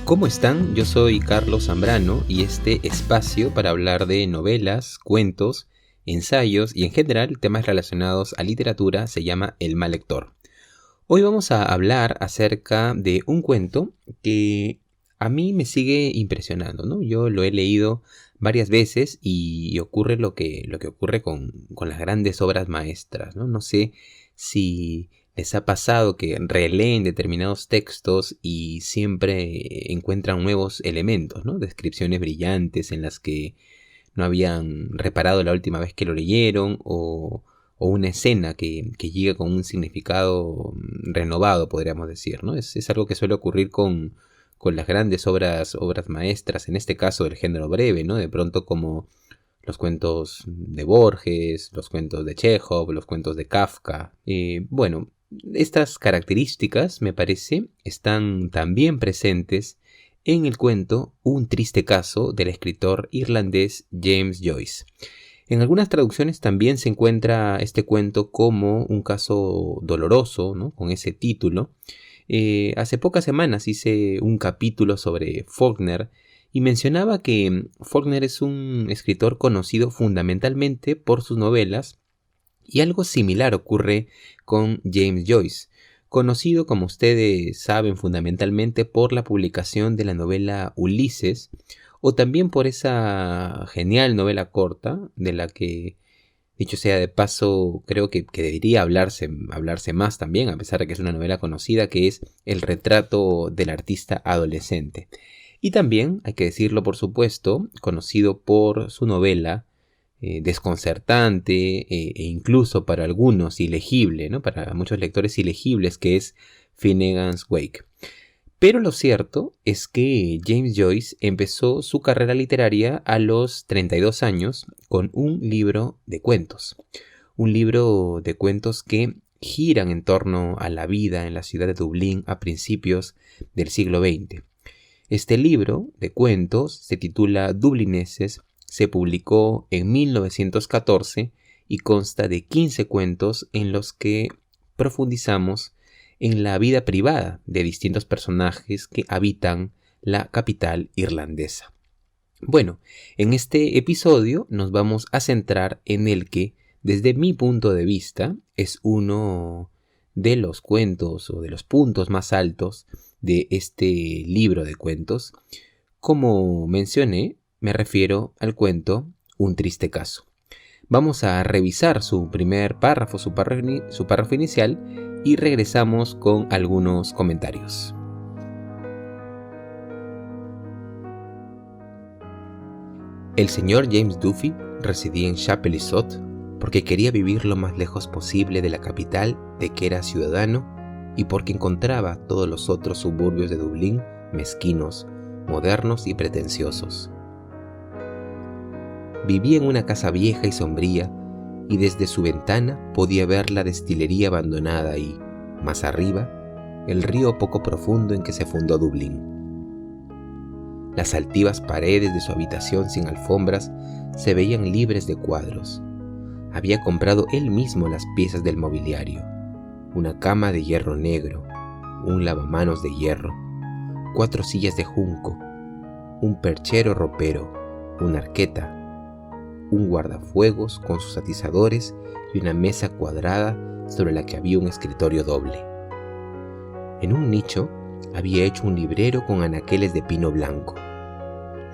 ¿Cómo están? Yo soy Carlos Zambrano y este espacio para hablar de novelas, cuentos, ensayos y en general temas relacionados a literatura se llama El Mal Lector. Hoy vamos a hablar acerca de un cuento que a mí me sigue impresionando, ¿no? Yo lo he leído varias veces y ocurre lo que ocurre con las grandes obras maestras, ¿no? No sé si les ha pasado que releen determinados textos y siempre encuentran nuevos elementos, ¿no? Descripciones brillantes en las que no habían reparado la última vez que lo leyeron o una escena que llega con un significado renovado, podríamos decir, ¿no? Es algo que suele ocurrir con las grandes obras maestras, en este caso del género breve, ¿no? De pronto como los cuentos de Borges, los cuentos de Chekhov, los cuentos de Kafka. Bueno, estas características, me parece, están también presentes en el cuento Un triste caso del escritor irlandés James Joyce. En algunas traducciones también se encuentra este cuento como un caso doloroso, ¿no? Con ese título. Hace pocas semanas hice un capítulo sobre Faulkner y mencionaba que Faulkner es un escritor conocido fundamentalmente por sus novelas y algo similar ocurre con James Joyce, conocido, como ustedes saben, fundamentalmente por la publicación de la novela Ulises, o también por esa genial novela corta, de la que, dicho sea de paso, creo que debería hablarse más también, a pesar de que es una novela conocida, que es El retrato del artista adolescente. Y también, hay que decirlo por supuesto, conocido por su novela desconcertante e incluso para algunos ilegible, ¿no? Para muchos lectores ilegibles, que es Finnegan's Wake. Pero lo cierto es que James Joyce empezó su carrera literaria a los 32 años con un libro de cuentos. Un libro de cuentos que giran en torno a la vida en la ciudad de Dublín a principios del siglo XX. Este libro de cuentos se titula Dublineses, se publicó en 1914 y consta de 15 cuentos en los que profundizamos en la vida privada de distintos personajes que habitan la capital irlandesa. Bueno, en este episodio nos vamos a centrar en el que, desde mi punto de vista, es uno de los cuentos o de los puntos más altos de este libro de cuentos. Como mencioné, me refiero al cuento Un triste caso. Vamos a revisar su primer párrafo, su párrafo inicial, y regresamos con algunos comentarios. El señor James Duffy residía en Chapel-Isot porque quería vivir lo más lejos posible de la capital de que era ciudadano y porque encontraba todos los otros suburbios de Dublín mezquinos, modernos y pretenciosos. Vivía en una casa vieja y sombría y desde su ventana podía ver la destilería abandonada y, más arriba, el río poco profundo en que se fundó Dublín. Las altivas paredes de su habitación sin alfombras se veían libres de cuadros. Había comprado él mismo las piezas del mobiliario: una cama de hierro negro, un lavamanos de hierro, 4 sillas de junco, un perchero ropero, una arqueta, un guardafuegos con sus atizadores y una mesa cuadrada sobre la que había un escritorio doble. En un nicho había hecho un librero con anaqueles de pino blanco.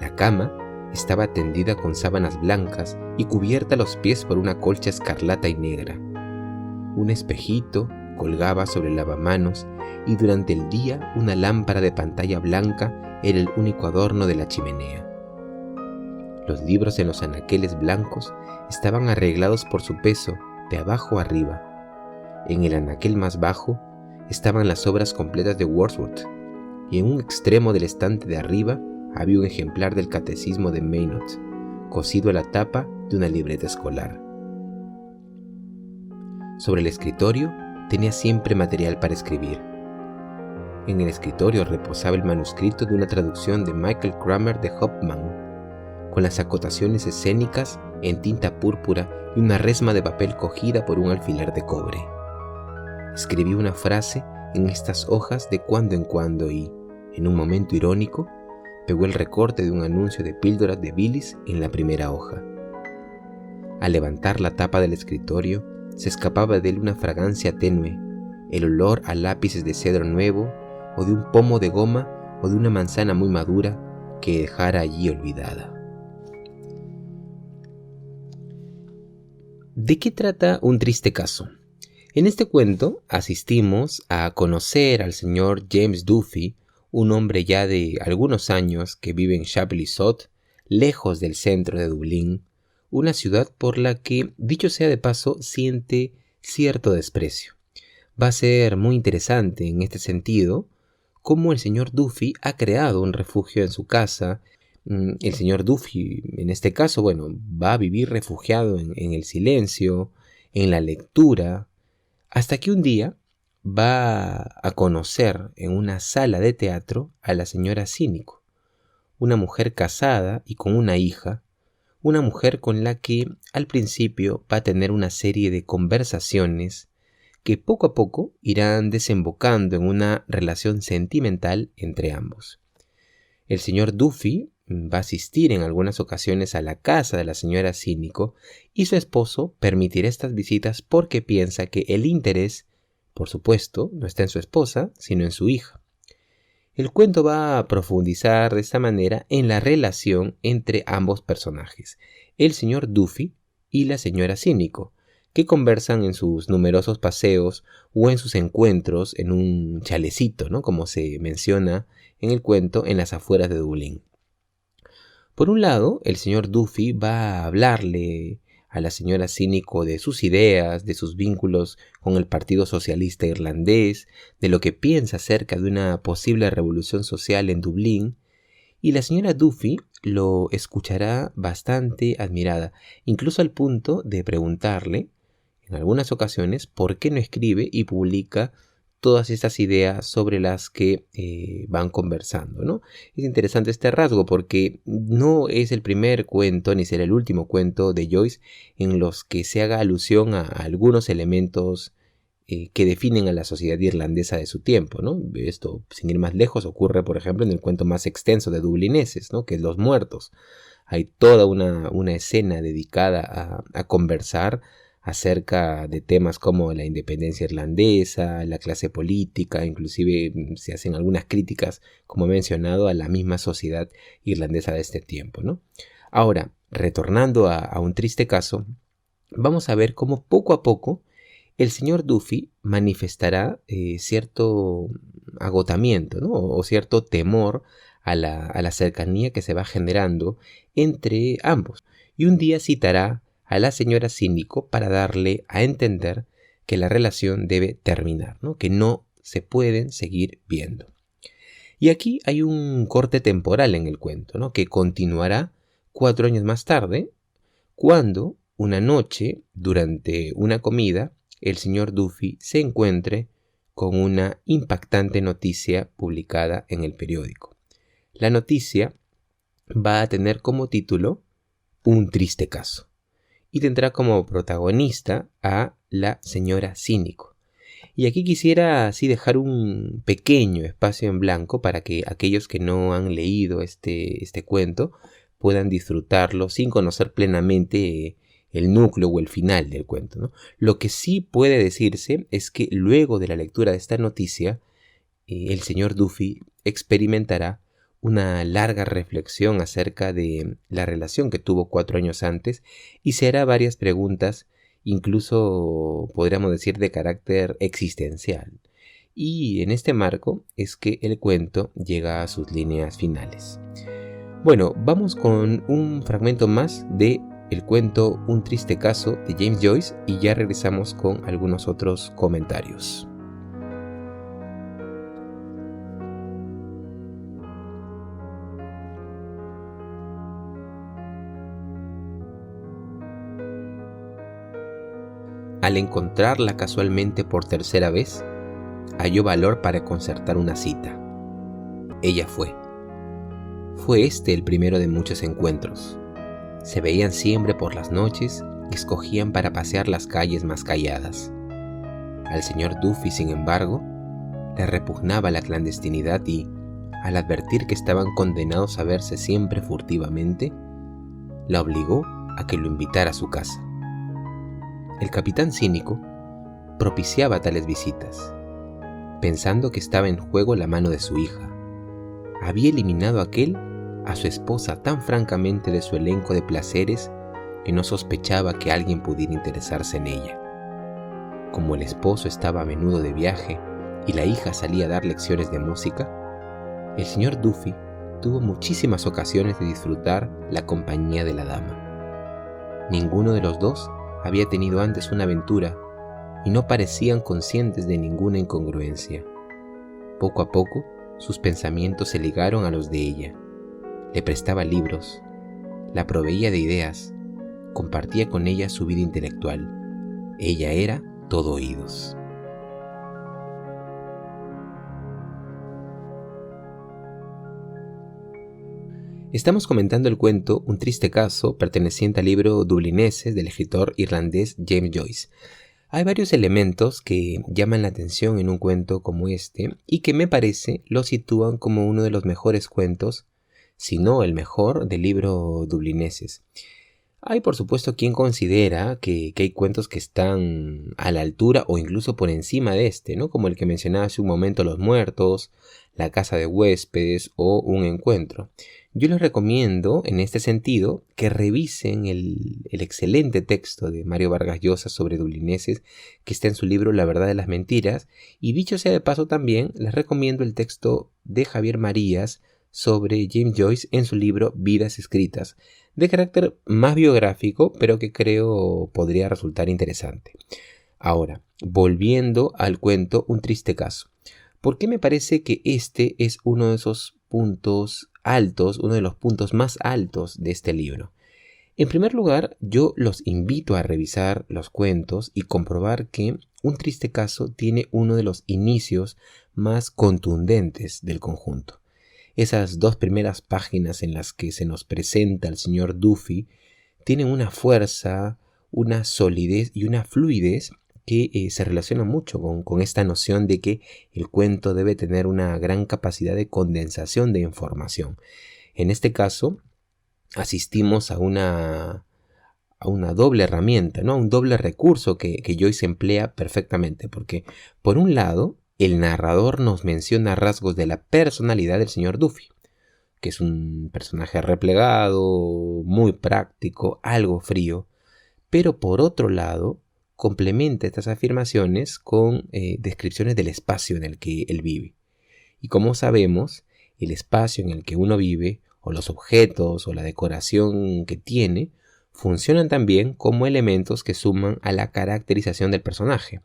La cama estaba tendida con sábanas blancas y cubierta a los pies por una colcha escarlata y negra. Un espejito colgaba sobre el lavamanos y durante el día una lámpara de pantalla blanca era el único adorno de la chimenea. Los libros en los anaqueles blancos estaban arreglados por su peso, de abajo a arriba. En el anaquel más bajo estaban las obras completas de Wordsworth, y en un extremo del estante de arriba había un ejemplar del Catecismo de Maynooth, cosido a la tapa de una libreta escolar. Sobre el escritorio tenía siempre material para escribir. En el escritorio reposaba el manuscrito de una traducción de Michael Kramer de Hoffmann, con las acotaciones escénicas en tinta púrpura y una resma de papel cogida por un alfiler de cobre. Escribí una frase en estas hojas de cuando en cuando y, En un momento irónico, pegó el recorte de un anuncio de píldoras de bilis en la primera hoja. Al levantar la tapa del escritorio, se escapaba de él una fragancia tenue, el olor a lápices de cedro nuevo, o de un pomo de goma, o de una manzana muy madura que dejara allí olvidada. ¿De qué trata Un triste caso? En este cuento asistimos a conocer al señor James Duffy, un hombre ya de algunos años que vive en Chapel-le-Sot, lejos del centro de Dublín, una ciudad por la que, dicho sea de paso, siente cierto desprecio. Va a ser muy interesante en este sentido cómo el señor Duffy ha creado un refugio en su casa. El señor Duffy, en este caso, va a vivir refugiado en el silencio, en la lectura, hasta que un día va a conocer en una sala de teatro a la señora Cínico, una mujer casada y con una hija, una mujer con la que al principio va a tener una serie de conversaciones que poco a poco irán desembocando en una relación sentimental entre ambos. El señor Duffy va a asistir en algunas ocasiones a la casa de la señora Cínico y su esposo permitirá estas visitas porque piensa que el interés, por supuesto, no está en su esposa, sino en su hija. El cuento va a profundizar de esta manera en la relación entre ambos personajes, el señor Duffy y la señora Cínico, que conversan en sus numerosos paseos o en sus encuentros en un chalecito, ¿no? Como se menciona en el cuento, en las afueras de Dublín. Por un lado, el señor Duffy va a hablarle a la señora Cínico de sus ideas, de sus vínculos con el Partido Socialista Irlandés, de lo que piensa acerca de una posible revolución social en Dublín, y la señora Duffy lo escuchará bastante admirada, incluso al punto de preguntarle, en algunas ocasiones, por qué no escribe y publica todas estas ideas sobre las que van conversando, ¿no? Es interesante este rasgo porque no es el primer cuento ni será el último cuento de Joyce en los que se haga alusión a algunos elementos que definen a la sociedad irlandesa de su tiempo, ¿no? Esto, sin ir más lejos, ocurre, por ejemplo, en el cuento más extenso de Dublineses, ¿no? Que es Los Muertos. Hay toda una escena dedicada a conversar acerca de temas como la independencia irlandesa, la clase política, inclusive se hacen algunas críticas, como he mencionado, a la misma sociedad irlandesa de este tiempo, ¿no? Ahora, retornando a Un triste caso, vamos a ver cómo poco a poco el señor Duffy manifestará cierto agotamiento, ¿no? O cierto temor a la cercanía que se va generando entre ambos. Y un día citará a la señora Cínico para darle a entender que la relación debe terminar, ¿no? Que no se pueden seguir viendo. Y aquí hay un corte temporal en el cuento, ¿no? Que continuará 4 años más tarde, cuando una noche, durante una comida, el señor Duffy se encuentre con una impactante noticia publicada en el periódico. La noticia va a tener como título Un triste caso y tendrá como protagonista a la señora Cínico. Y aquí quisiera así dejar un pequeño espacio en blanco para que aquellos que no han leído este cuento puedan disfrutarlo sin conocer plenamente el núcleo o el final del cuento, ¿no? Lo que sí puede decirse es que luego de la lectura de esta noticia, el señor Duffy experimentará una larga reflexión acerca de la relación que tuvo 4 años antes y se hará varias preguntas, incluso podríamos decir de carácter existencial. Y en este marco es que el cuento llega a sus líneas finales. Bueno, vamos con un fragmento más de el cuento Un triste caso de James Joyce y ya regresamos con algunos otros comentarios. Al encontrarla casualmente por tercera vez, halló valor para concertar una cita. Ella fue. Fue este el primero de muchos encuentros. Se veían siempre por las noches y escogían para pasear las calles más calladas. Al señor Duffy, sin embargo, le repugnaba la clandestinidad y, al advertir que estaban condenados a verse siempre furtivamente, la obligó a que lo invitara a su casa. El capitán cínico propiciaba tales visitas, pensando que estaba en juego la mano de su hija. Había eliminado aquel a su esposa tan francamente de su elenco de placeres que no sospechaba que alguien pudiera interesarse en ella. Como el esposo estaba a menudo de viaje y la hija salía a dar lecciones de música, el señor Duffy tuvo muchísimas ocasiones de disfrutar la compañía de la dama. Ninguno de los dos había tenido antes una aventura y no parecían conscientes de ninguna incongruencia. Poco a poco, sus pensamientos se ligaron a los de ella. Le prestaba libros, la proveía de ideas, compartía con ella su vida intelectual. Ella era todo oídos. Estamos comentando el cuento Un triste caso, perteneciente al libro Dublineses del escritor irlandés James Joyce. Hay varios elementos que llaman la atención en un cuento como este y que me parece lo sitúan como uno de los mejores cuentos, si no el mejor, del libro Dublineses. Hay por supuesto quien considera que hay cuentos que están a la altura o incluso por encima de este, ¿no? Como el que mencionaba hace un momento, Los Muertos, La Casa de Huéspedes o Un Encuentro. Yo les recomiendo, en este sentido, que revisen el excelente texto de Mario Vargas Llosa sobre Dublineses, que está en su libro La Verdad de las Mentiras, y dicho sea de paso también, les recomiendo el texto de Javier Marías sobre James Joyce en su libro Vidas Escritas, de carácter más biográfico, pero que creo podría resultar interesante. Ahora, volviendo al cuento Un triste caso. ¿Por qué me parece que este es uno de esos puntos altos, uno de los puntos más altos de este libro? En primer lugar, yo los invito a revisar los cuentos y comprobar que Un triste caso tiene uno de los inicios más contundentes del conjunto. Esas dos primeras páginas en las que se nos presenta al señor Duffy tienen una fuerza, una solidez y una fluidez que se relaciona mucho con esta noción de que el cuento debe tener una gran capacidad de condensación de información. En este caso, asistimos a una doble herramienta, ¿no? A un doble recurso que Joyce emplea perfectamente, porque por un lado, el narrador nos menciona rasgos de la personalidad del señor Duffy, que es un personaje replegado, muy práctico, algo frío, pero por otro lado, complementa estas afirmaciones con descripciones del espacio en el que él vive. Y como sabemos, el espacio en el que uno vive, o los objetos, o la decoración que tiene, funcionan también como elementos que suman a la caracterización del personaje.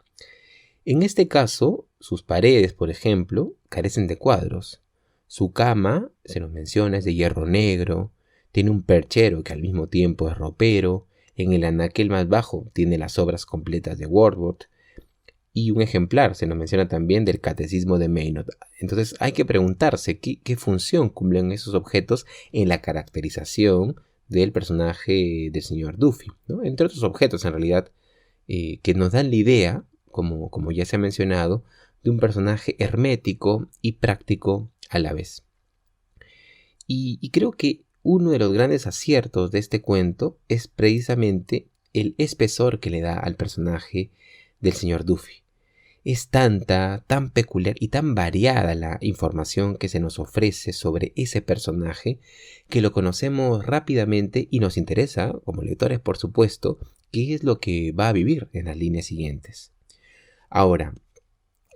En este caso, sus paredes, por ejemplo, carecen de cuadros. Su cama, se nos menciona, es de hierro negro, tiene un perchero que al mismo tiempo es ropero, en el anaquel más bajo tiene las obras completas de Wordsworth, y un ejemplar, se nos menciona también, del Catecismo de Maynard. Entonces hay que preguntarse qué función cumplen esos objetos en la caracterización del personaje del señor Duffy, ¿no? Entre otros objetos, en realidad, que nos dan la idea, como ya se ha mencionado, de un personaje hermético y práctico a la vez. Y creo que uno de los grandes aciertos de este cuento es precisamente el espesor que le da al personaje del señor Duffy. Es tanta, tan peculiar y tan variada la información que se nos ofrece sobre ese personaje que lo conocemos rápidamente y nos interesa, como lectores por supuesto, qué es lo que va a vivir en las líneas siguientes. Ahora,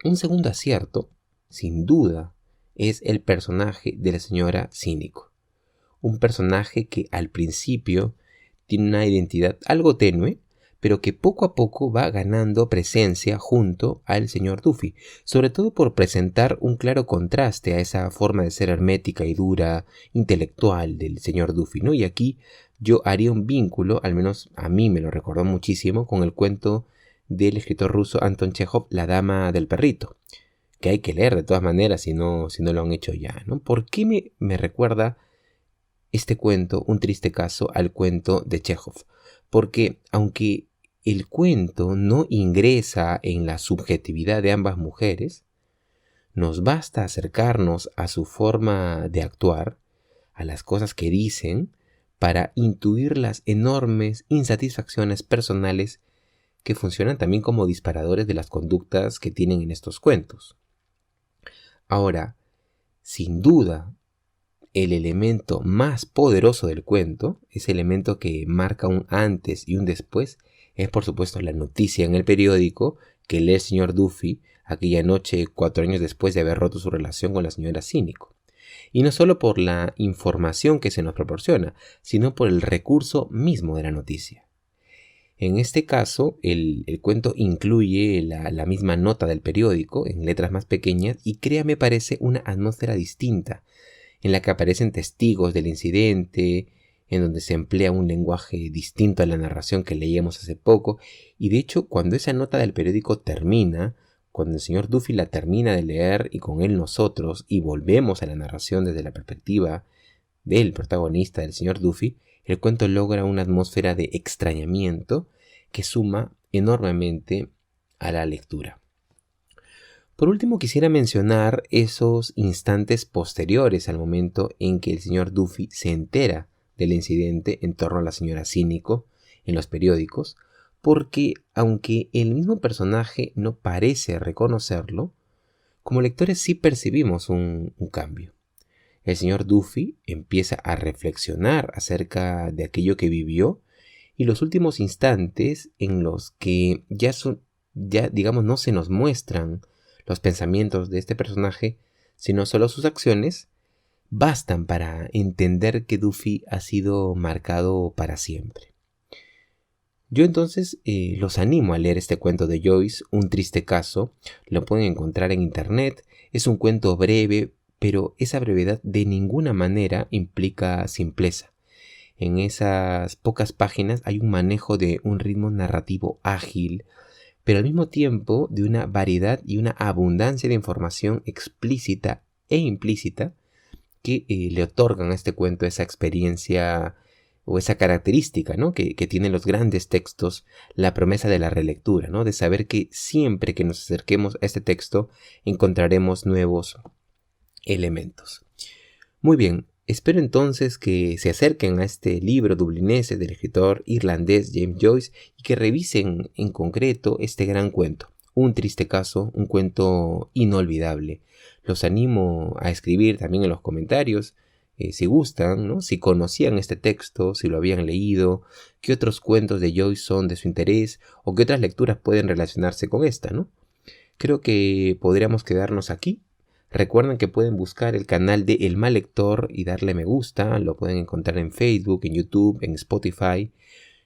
un segundo acierto, sin duda, es el personaje de la señora Cínico. Un personaje que al principio tiene una identidad algo tenue, pero que poco a poco va ganando presencia junto al señor Duffy, sobre todo por presentar un claro contraste a esa forma de ser hermética y dura, intelectual del señor Duffy, ¿no? Y aquí yo haría un vínculo, al menos a mí me lo recordó muchísimo, con el cuento del escritor ruso Anton Chekhov, La Dama del Perrito, que hay que leer de todas maneras si no lo han hecho ya, ¿no? ¿Por qué me recuerda este cuento, Un triste caso, al cuento de Chekhov? Porque aunque el cuento no ingresa en la subjetividad de ambas mujeres, Nos basta acercarnos a su forma de actuar, a las cosas que dicen, para intuir las enormes insatisfacciones personales que funcionan también como disparadores de las conductas que tienen en estos cuentos. Ahora, sin duda, el elemento más poderoso del cuento, ese elemento que marca un antes y un después, es por supuesto la noticia en el periódico que lee el señor Duffy aquella noche 4 años después de haber roto su relación con la señora Cínico. Y no solo por la información que se nos proporciona, sino por el recurso mismo de la noticia. En este caso, el cuento incluye la misma nota del periódico en letras más pequeñas y crea, me parece, una atmósfera distinta, en la que aparecen testigos del incidente, en donde se emplea un lenguaje distinto a la narración que leíamos hace poco, y de hecho cuando esa nota del periódico termina, cuando el señor Duffy la termina de leer y con él nosotros, y volvemos a la narración desde la perspectiva del protagonista, del señor Duffy, el cuento logra una atmósfera de extrañamiento que suma enormemente a la lectura. Por último, quisiera mencionar esos instantes posteriores al momento en que el señor Duffy se entera del incidente en torno a la señora Cínico en los periódicos, porque aunque el mismo personaje no parece reconocerlo, como lectores sí percibimos un cambio. El señor Duffy empieza a reflexionar acerca de aquello que vivió y los últimos instantes en los que ya digamos no se nos muestran los pensamientos de este personaje, sino solo sus acciones, bastan para entender que Duffy ha sido marcado para siempre. Yo entonces los animo a leer este cuento de Joyce, Un triste caso. Lo pueden encontrar en internet. Es un cuento breve, pero esa brevedad de ninguna manera implica simpleza. En esas pocas páginas hay un manejo de un ritmo narrativo ágil, pero al mismo tiempo de una variedad y una abundancia de información explícita e implícita que le otorgan a este cuento esa experiencia o esa característica, ¿no? que tienen los grandes textos, la promesa de la relectura, ¿no? De saber que siempre que nos acerquemos a este texto encontraremos nuevos elementos. Muy bien, espero entonces que se acerquen a este libro dublinés del escritor irlandés James Joyce y que revisen en concreto este gran cuento. Un triste caso, un cuento inolvidable. Los animo a escribir también en los comentarios si gustan, ¿no? Si conocían este texto, si lo habían leído, qué otros cuentos de Joyce son de su interés o qué otras lecturas pueden relacionarse con esta, ¿no? Creo que podríamos quedarnos aquí. Recuerden que pueden buscar el canal de El Mal Lector y darle me gusta. Lo pueden encontrar en Facebook, en YouTube, en Spotify.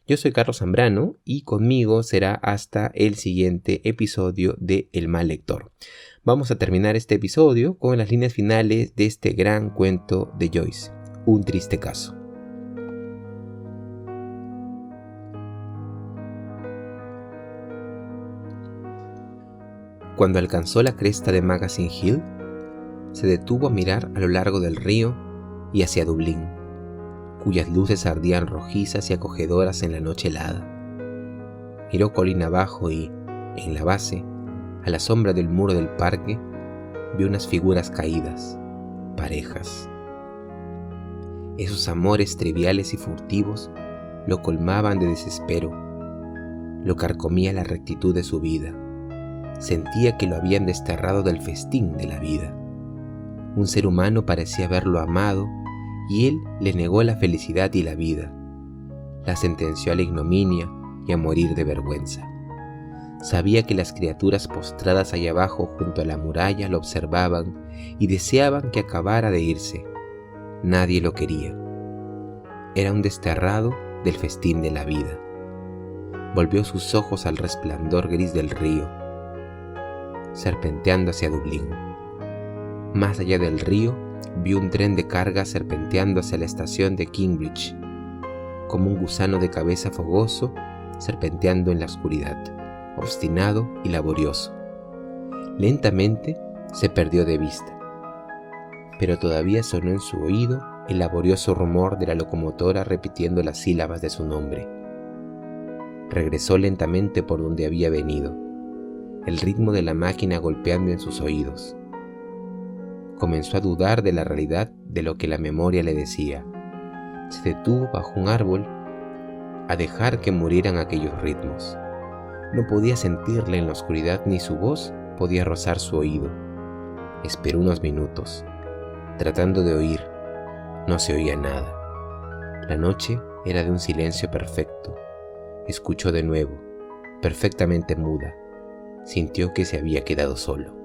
Yo soy Carlos Zambrano y conmigo será hasta el siguiente episodio de El Mal Lector. Vamos a terminar este episodio con las líneas finales de este gran cuento de Joyce, Un triste caso. Cuando alcanzó la cresta de Magazine Hill, se detuvo a mirar a lo largo del río y hacia Dublín, cuyas luces ardían rojizas y acogedoras en la noche helada. Miró colina abajo y, en la base, a la sombra del muro del parque, vio unas figuras caídas, parejas. Esos amores triviales y furtivos lo colmaban de desespero, lo carcomía la rectitud de su vida. Sentía que lo habían desterrado del festín de la vida. Un ser humano parecía haberlo amado y él le negó la felicidad y la vida. La sentenció a la ignominia y a morir de vergüenza. Sabía que las criaturas postradas allá abajo junto a la muralla lo observaban y deseaban que acabara de irse. Nadie lo quería. Era un desterrado del festín de la vida. Volvió sus ojos al resplandor gris del río, serpenteando hacia Dublín. Más allá del río, vio un tren de carga serpenteando hacia la estación de Kingsbridge, como un gusano de cabeza fogoso serpenteando en la oscuridad, obstinado y laborioso. Lentamente se perdió de vista, pero todavía sonó en su oído el laborioso rumor de la locomotora repitiendo las sílabas de su nombre. Regresó lentamente por donde había venido, el ritmo de la máquina golpeando en sus oídos. comenzó a dudar de la realidad de lo que la memoria le decía. Se detuvo bajo un árbol a dejar que murieran aquellos ritmos. No podía sentirle en la oscuridad ni su voz podía rozar su oído. Esperó unos minutos, tratando de oír. No se oía nada. La noche era de un silencio perfecto. Escuchó de nuevo, perfectamente muda. Sintió que se había quedado solo.